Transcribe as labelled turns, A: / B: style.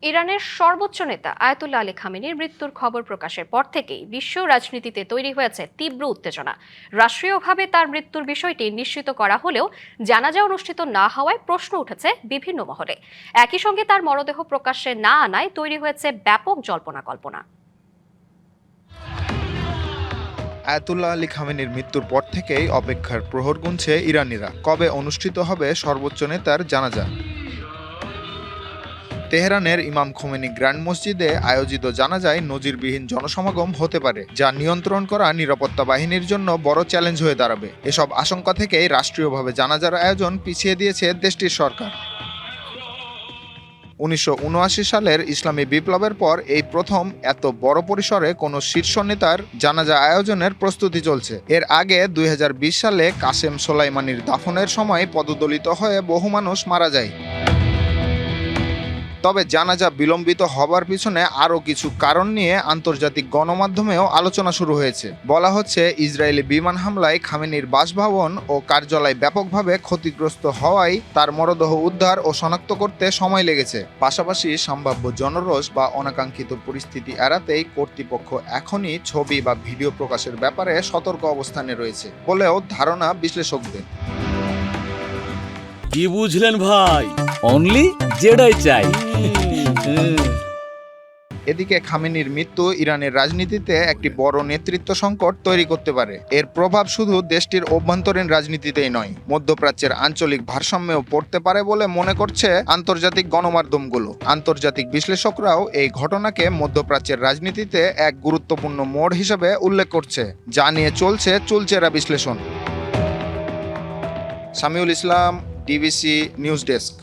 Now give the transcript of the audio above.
A: ইরানের সর্বোচ্চ নেতা আয়াতুল্লাহ আলী খামেনির মৃত্যুর খবর প্রকাশের পর থেকেই বিশ্ব রাজনীতিতে তৈরি হয়েছে তীব্র উত্তেজনা। রাষ্ট্রীয়ভাবে তার মৃত্যুর বিষয়টি নিশ্চিত করা হলেও জানাজা অনুষ্ঠিত না হওয়ায় প্রশ্ন উঠেছে বিভিন্ন মহলে। একই সঙ্গে তার মরদেহ প্রকাশ্যে না আনায় তৈরি হয়েছে ব্যাপক জল্পনা কল্পনা।
B: আয়াতুল্লাহ আলী খামেনির মৃত্যুর পর থেকেই অপেক্ষার প্রহর গুনছে ইরানিরা। কবে অনুষ্ঠিত হবে সর্বোচ্চ নেতার জানাজা? তেহরানের ইমাম খোমেনি গ্র্যান্ড মসজিদে আয়োজিত জানাজায় নজিরবিহীন জনসমাগম হতে পারে, যা নিয়ন্ত্রণ করা নিরাপত্তা বাহিনীর জন্য বড় চ্যালেঞ্জ হয়ে দাঁড়াবে। এসব আশঙ্কা থেকেই রাষ্ট্রীয়ভাবে জানাজার আয়োজন পিছিয়ে দিয়েছে দেশটির সরকার। 1979 সালের ইসলামী বিপ্লবের পর এই প্রথম এত বড় পরিসরে কোনো শীর্ষ নেতার জানাজা আয়োজনের প্রস্তুতি চলছে। এর আগে 2020 সালে কাসেম সোলাইমানির দাফনের সময় পদদলিত হয়ে বহু মানুষ মারা যায়। তবে জানাজা বিলম্বিত হবার পিছনে আরও কিছু কারণ নিয়ে আন্তর্জাতিক গণমাধ্যমেও আলোচনা শুরু হয়েছে। বলা হচ্ছে, ইসরায়েলি বিমান হামলায় খামেনির বাসভবন ও কার্যালয় ব্যাপকভাবে ক্ষতিগ্রস্ত হওয়ায় তার মরদেহ উদ্ধার ও শনাক্ত করতে সময় লেগেছে। পাশাপাশি সম্ভাব্য জনরোষ বা অনাকাঙ্ক্ষিত পরিস্থিতি এড়াতেই কর্তৃপক্ষ এখনই ছবি বা ভিডিও প্রকাশের ব্যাপারে সতর্ক অবস্থানে রয়েছে বলেও ধারণা বিশ্লেষকদের।
C: কি বুঝলেন ভাই? অনলি যেটাই চাই।
B: এদিকে খামেনির মৃত্যু ইরানের রাজনীতিতে একটি বড় নেতৃত্ব সংকট তৈরি করতে পারে। এর প্রভাব শুধু দেশটির অভ্যন্তরীণ রাজনীতিতেই নয়, মধ্যপ্রাচ্যের আঞ্চলিক ভারসাম্যেও পড়তে পারে বলে মনে করছে আন্তর্জাতিক গণমাধ্যমগুলো। আন্তর্জাতিক বিশ্লেষকরাও এই ঘটনাকে মধ্যপ্রাচ্যের রাজনীতিতে এক গুরুত্বপূর্ণ মোড় হিসেবে উল্লেখ করছে, যা নিয়ে চলছে চুলচেরা বিশ্লেষণ। সামিউল ইসলাম, ডিবিসি নিউজ ডেস্ক।